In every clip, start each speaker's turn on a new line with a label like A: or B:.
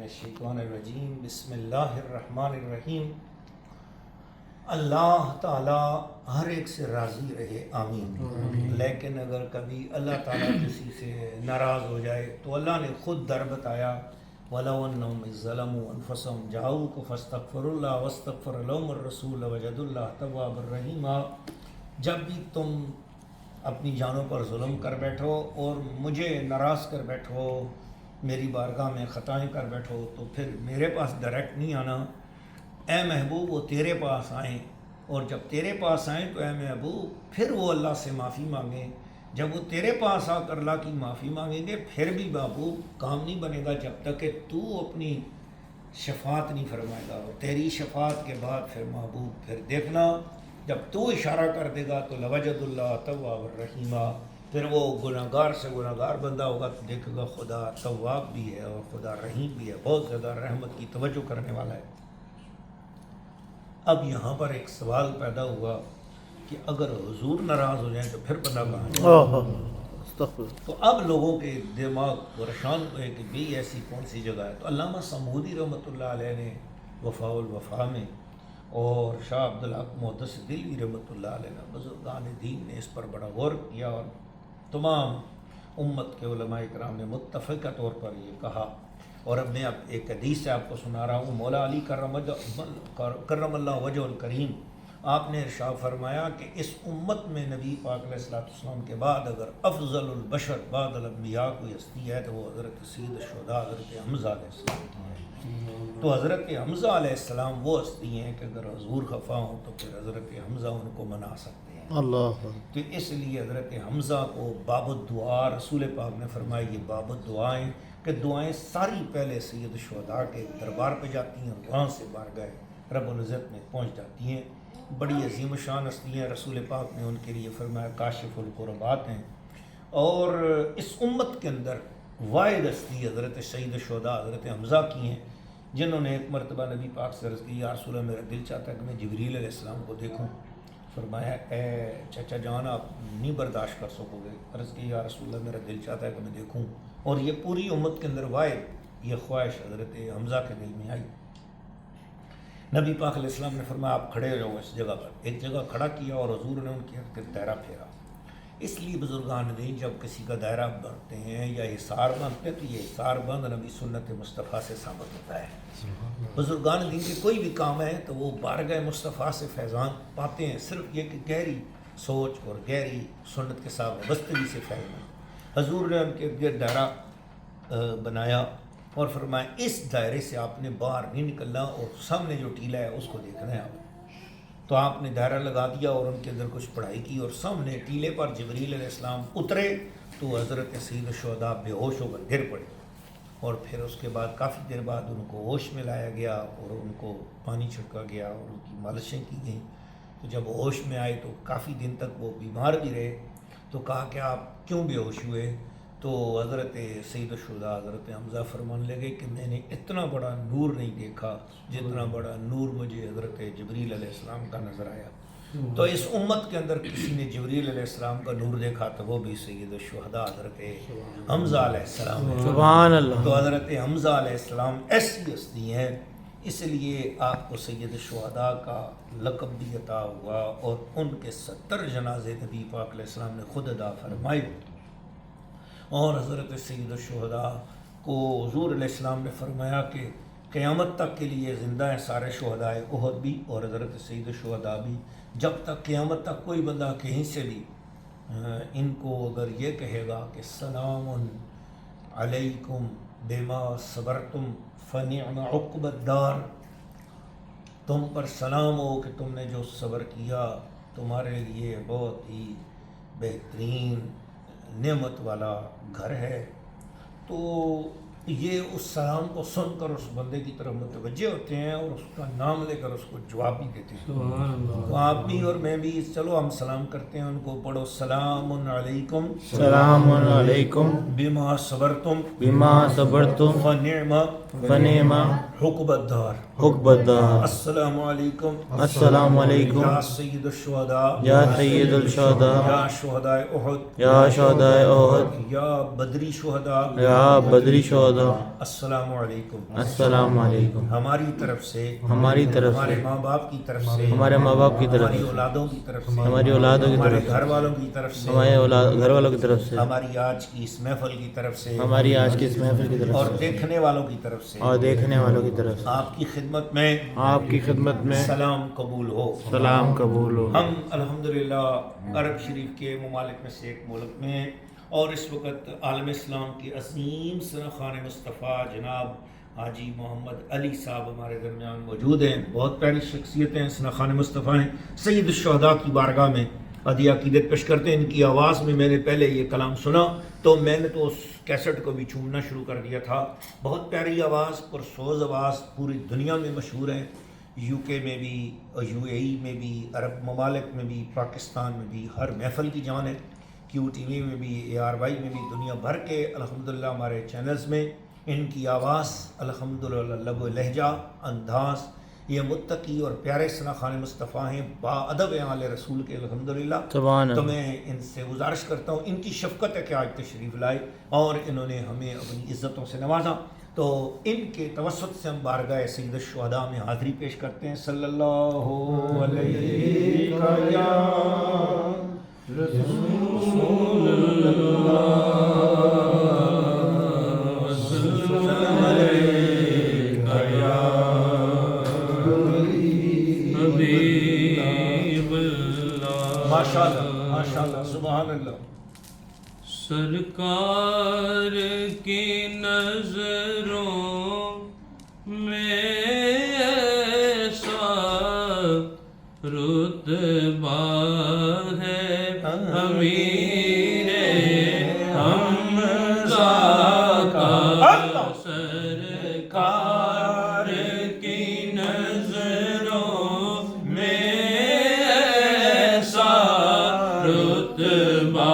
A: الشیطان الرجیم بسم اللہ الرحمن الرحیم۔ اللہ تعالیٰ ہر ایک سے راضی رہے، آمین۔ لیکن اگر کبھی اللہ تعالیٰ کسی سے ناراض ہو جائے تو اللہ نے خود در بتایا، وَلَوْ أَنَّهُمْ إِذ ظَّلَمُوا أَنفُسَهُمْ جَاءُوكَ فَاسْتَغْفَرُوا اللَّهَ وَاسْتَغْفَرَ لَهُمُ الرَّسُولُ وَوَجَدُوا اللَّهَ تَوَّابًا رَحِيمًا۔ جب بھی تم اپنی جانوں پر ظلم کر بیٹھو اور مجھے ناراض کر بیٹھو، میری بارگاہ میں خطائیں کر بیٹھو، تو پھر میرے پاس ڈائریکٹ نہیں آنا، اے محبوب وہ تیرے پاس آئیں، اور جب تیرے پاس آئیں تو اے محبوب پھر وہ اللہ سے معافی مانگیں۔ جب وہ تیرے پاس آ کر اللہ کی معافی مانگیں گے پھر بھی محبوب کام نہیں بنے گا جب تک کہ تو اپنی شفاعت نہیں فرمائے گا، اور تیری شفاعت کے بعد پھر محبوب پھر دیکھنا جب تو اشارہ کر دے گا تو لوجد اللہ تواب الرحیمہ، پھر وہ گناہ گار سے گناہ گار بندہ ہوگا تو دیکھے گا خدا تواب بھی ہے اور خدا رحیم بھی ہے، بہت زیادہ رحمت کی توجہ کرنے والا ہے۔ اب یہاں پر ایک سوال پیدا ہوا کہ اگر حضور ناراض ہو جائیں تو پھر بندہ کہاں جائے؟ تو اب لوگوں کے دماغ پریشان ہوئے کہ بھی ایسی کون سی جگہ ہے۔ تو علامہ سمودی رحمۃ اللہ علیہ نے وفاء الوفا میں، اور شاہ عبدالحق محدث دہلوی رحمۃ اللہ علیہ نے، بزرگان دین نے اس پر بڑا غور کیا، اور تمام امت کے علماء کرام نے متفقہ طور پر یہ کہا۔ اور اب میں ایک حدیث سے آپ کو سنا رہا ہوں۔ مولا علی کرم اللہ وجہ الکریم، آپ نے ارشاد فرمایا کہ اس امت میں نبی پاک علیہ السلام کے بعد اگر افضل البشر بعد الانبیاء کوئی ہستی ہے تو وہ حضرت سید الشہداء حضرت حمزہ علیہ السلام کی ہے۔ تو حضرت حمزہ علیہ السلام وہ ہستی ہیں کہ اگر حضور خفا ہوں تو پھر حضرت حمزہ ان کو منا سکتے ہیں۔ اللہ، تو اس لیے حضرت حمزہ کو باب الدعا، رسول پاک نے فرمایا یہ باب الدعائیں، کہ دعائیں ساری پہلے سید الشہداء کے دربار پہ جاتی ہیں، وہاں سے بارگاہ رب العزت میں پہنچ جاتی ہیں۔ بڑی عظیم شان ہستی ہیں، رسول پاک نے ان کے لیے فرمایا کاشف القربات ہیں۔ اور اس امت کے اندر واحد ہستی حضرت سید الشہداء حضرت حمزہ کی ہیں، جنہوں نے ایک مرتبہ نبی پاک سے عرض کی، یا رسول اللہ میرا دل چاہتا ہے کہ میں جبریل علیہ السلام کو دیکھوں۔ فرمایا اے چچا جان آپ نہیں برداشت کر سکو گے۔ عرض کی یا رسول اللہ میرا دل چاہتا ہے کہ میں دیکھوں، اور یہ پوری امت کے اندر واحد یہ خواہش حضرت حمزہ کے دل میں آئی۔ نبی پاک علیہ السلام نے فرمایا آپ کھڑے ہو جاؤ اس جگہ پر، ایک جگہ کھڑا کیا اور حضور نے ان کے دائرہ پھیرا۔ اس لیے بزرگان دین جب کسی کا دائرہ بندھتے ہیں یا حصار باندھتے ہیں تو یہ حصار بند نبی سنت مصطفیٰ سے ثابت ہوتا ہے۔ بزرگان دین کے کوئی بھی کام ہے تو وہ بارگاہ مصطفیٰ سے فیضان پاتے ہیں، صرف یہ کہ گہری سوچ اور گہری سنت کے ساتھ وابستگی سے فیض ہے۔ حضور نے ان کے ارد دائرہ بنایا اور فرمایا اس دائرے سے آپ نے باہر نہیں نکلنا، اور سامنے جو ٹیلا ہے اس کو دیکھنا ہے آپ۔ تو آپ نے دائرہ لگا دیا اور ان کے اندر کچھ پڑھائی کی، اور سامنے ٹیلے پر جبریل علیہ السلام اترے تو حضرت سید الشہداء بے ہوش ہو کر گر پڑے، اور پھر اس کے بعد کافی دیر بعد ان کو ہوش میں لایا گیا اور ان کو پانی چھڑکا گیا اور ان کی مالشیں کی گئیں۔ تو جب ہوش میں آئے تو کافی دن تک وہ بیمار بھی رہے۔ تو کہا کہ آپ کیوں بے ہوش ہوئے؟ تو حضرت سید الشہداء حضرت حمزہ فرمانے لگے کہ میں نے اتنا بڑا نور نہیں دیکھا جتنا بڑا نور مجھے حضرت جبریل علیہ السلام کا نظر آیا۔ تو اس امت کے اندر کسی نے جبریل علیہ السلام کا نور دیکھا تو وہ بھی سید الشہداء حضرت حمزہ علیہ السلام ہے۔ سبحان اللہ۔ تو حضرت حمزہ علیہ السلام ایسی ہستی ہیں، اس لیے آپ کو سید الشہداء کا لقب بھی عطا ہوا، اور ان کے 70 جنازے نبی پاک علیہ السلام نے خود ادا فرمائے۔ اور حضرت سید الشہداء کو حضور علیہ السلام نے فرمایا کہ قیامت تک کے لیے زندہ ہیں سارے شہداء احد بھی اور حضرت سید الشہداء بھی، جب تک قیامت تک کوئی بندہ کہیں سے بھی ان کو اگر یہ کہے گا کہ سلام علیکم بما صبرتم فنعم عقبی الدار، تم پر سلام ہو کہ تم نے جو صبر کیا تمہارے لیے بہت ہی بہترین نعمت والا گھر ہے، تو یہ اس سلام کو سن کر اس بندے کی طرف متوجہ ہوتے ہیں اور اس کا نام لے کر اس کو جواب بھی دیتے ہیں۔ تو آپ بھی اور میں بھی چلو ہم سلام کرتے ہیں، ان کو پڑھو سلام علیکم
B: سلام علیکم
A: بما صبرتم
B: بما صبرتم
A: فنعم عقبی الدار
B: عقبی الدار۔
A: السلام علیکم
B: السلام علیکم
A: یا سید الشہداء
B: یا سید الشہداء
A: یا شہداء احد
B: یا شہداء احد
A: یا بدری شہداء
B: یا بدری شہداء 14
A: السلام علیکم
B: السلام علیکم
A: ہماری طرف سے
B: ہماری طرف
A: ہمارے
B: سے
A: ماں باپ کی طرف سے
B: ہمارے ماں باپ کی طرف
A: ہماری
B: سے
A: اولادوں کی طرف سے
B: ہماری اولادوں کی
A: ہمارے
B: طرف
A: گھر
B: سے
A: والوں کی طرف سے
B: ہمارے گھر والوں کی طرف سے
A: ہماری آج کی اس محفل کی طرف سے
B: ہماری آج کی اس محفل کی
A: اور
B: طرف سے
A: دیکھنے والوں کی طرف سے
B: اور دیکھنے والوں کی طرف سے
A: آپ کی خدمت میں
B: آپ کی خدمت میں
A: سلام قبول ہو۔
B: سلام قبول ہو۔
A: ہم الحمدللہ عرب شریف کے ممالک میں سے ایک ملک میں ہیں اور اس وقت عالم اسلام کی عظیم سرخان مصطفیٰ جناب حاجی محمد علی صاحب ہمارے درمیان موجود ہیں۔ بہت پیاری شخصیتیں ہیں، سرخان مصطفیٰ ہیں، سید الشہداء کی بارگاہ میں عدیہ عقیدت پیش کرتے ہیں۔ ان کی آواز میں میں نے پہلے یہ کلام سنا تو میں نے تو اس کیسٹ کو بھی چومنا شروع کر دیا تھا۔ بہت پیاری آواز، پرسوز آواز، پوری دنیا میں مشہور ہیں، یو کے میں بھی، یو اے ای میں بھی، عرب ممالک میں بھی، پاکستان میں بھی، ہر محفل کی جان ہے، کیو ٹی وی میں بھی، اے آر وائی میں بھی، دنیا بھر کے الحمدللہ ہمارے چینلز میں ان کی آواز الحمدللہ لب و لہجہ انداز، یہ متقی اور پیارے سرخان مصطفیٰ ہیں، با ادب آل رسول کے الحمدللہ۔
B: سبحان
A: تو
B: اللہ۔
A: میں ان سے گزارش کرتا ہوں، ان کی شفقت ہے کہ آج تشریف لائے اور انہوں نے ہمیں اپنی عزتوں سے نوازا، تو ان کے توسط سے ہم بارگاہ سید الشہداء میں حاضری پیش کرتے ہیں۔ صلی اللہ علیہ یا رسول اللہ، وسلم علیہ یا
C: حبیب اللہ۔
A: ماشاءاللہ ماشاءاللہ سبحان اللہ۔
C: سرکار کی نظروں میں ایسا رتبہ ہے امیر حمزہ کا، سرکار کی نظروں میں ایسا رتبہ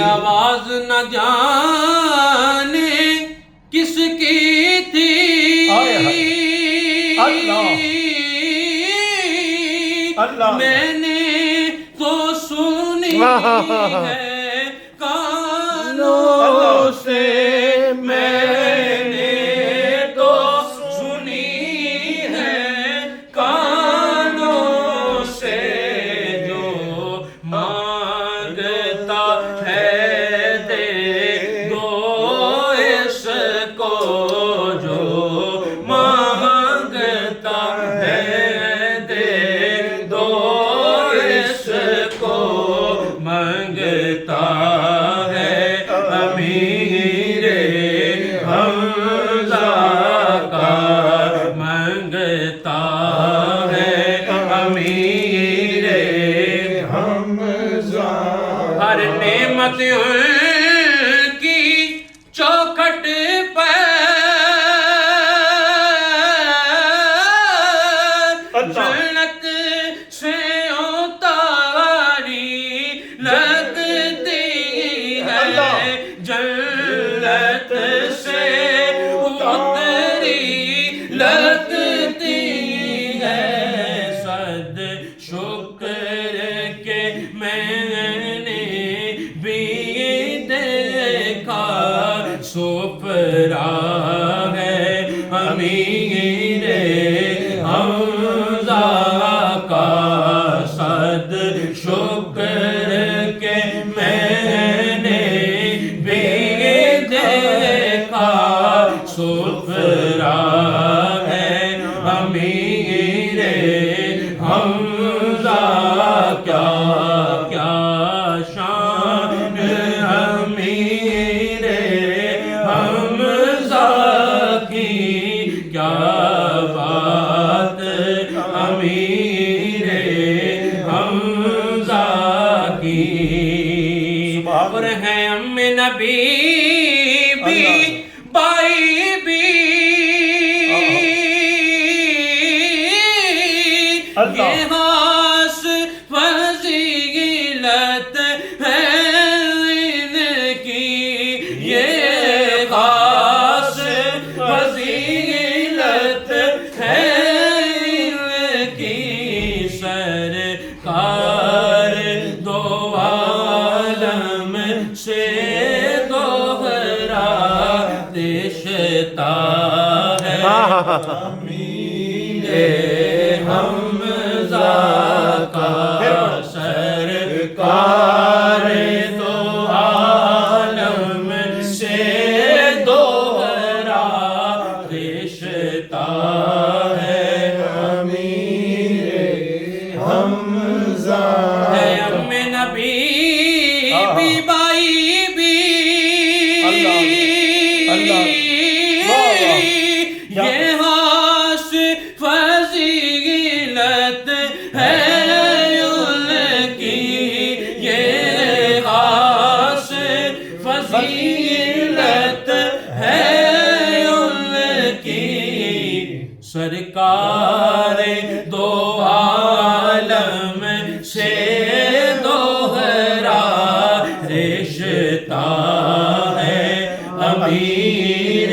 C: آواز نہ جانے کس کی تھی، میں نے تو سنی ہے کانوں سے، میں نے تو سنی ہے کانوں سے، جو مانگتا ہے دے دو اس کو، جو مانگتا ہے دے دو اس کو، مانگتا ہے امیر حمزہ کا، مانگتا ہے امیر حمزہ۔ ہر نعمت ان کی چوکھٹ پہ جنت سے اتاری لگتی ہے، جنت سے اتری لگتی ہے، صد شکر کے میں نے بھی دیکھا، سپرا ہے امیر حمزہ کا، صد شکر کے میں نے بھی دیکھا، سپرا ہے امیر حمزہ، کیا کیا شان امیر حمزہ کی، کیا بات نبی بھی بائی بھی یہ خاص فضیلت ہے ان کی یہ خاص فضیلت ہے ان کی سرکار دو عالم سے دوہرا رشتہ ہے امیر حمزہ کا سرکار دو عالم سے دوہرا رشتہ ہے امیر حمزہ ہے ام نبی بھی بائی بھی یہ خاص فضیلت ہے ان کی یہ خاص فضیلت ہے ان کی سرکار دو عالم سے دوہرا رشتہ ہے امیر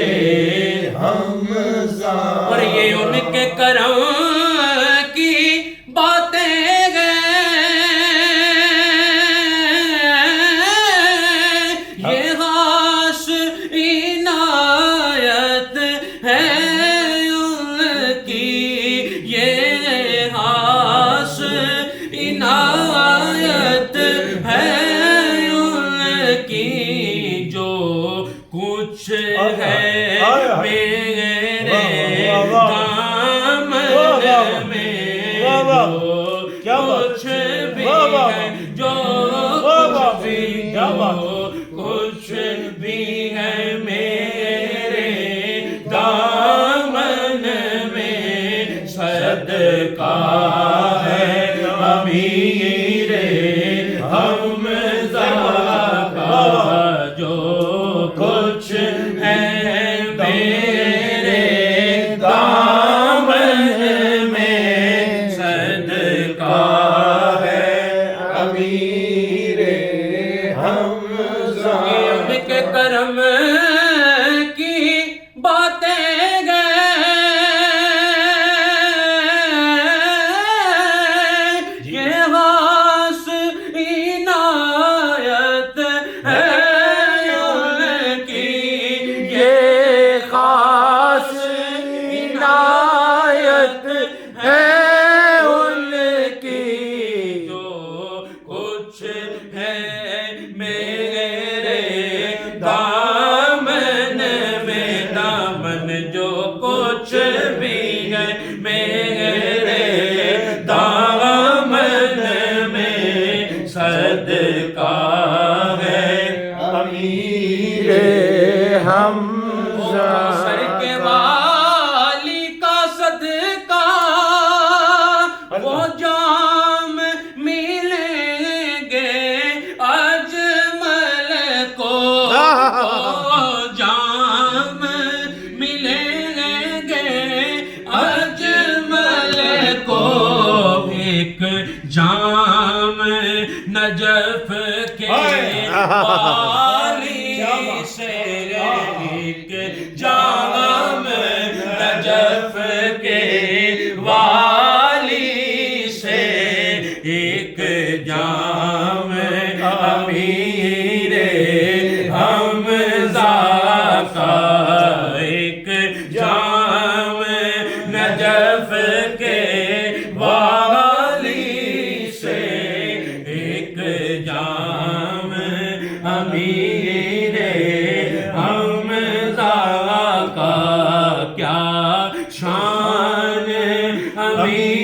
C: حمزہ اور یہ ان کے کرم کی باتیں یہ خاص عنایت ہے ان کی یہ خاص عنایت ہے ان کی جو کچھ ہے میرے دامن میں جو کچھ بھی ہے جو کچھ بھی ہے میرے دامن میں صدقہ ہے امیر حمزہ کا جو کچھ ہے میرے دامن میں صدقہ ہے امیر حمزہ ان کے کرم کی باتیں یہ خاص عنایت ہے ان کی یہ خاص عنایت ہے ان کی جو کچھ ہے میرے دامن میں دامن جو کچھ بھی ہے میرے دامن میں صدقہ ہے امیر حمزہ سر کے والی کا صدقہ وہ جام ملیں گے اجمل کو وہ جام ملیں گے اجمل کو ایک جام نجف کے والی سے ایک جام نجف کے والی سے ایک جام امیر حمزہ کا ایک جام نجف کے والی سے ایک جام امیر حمزہ کا کیا شان امیر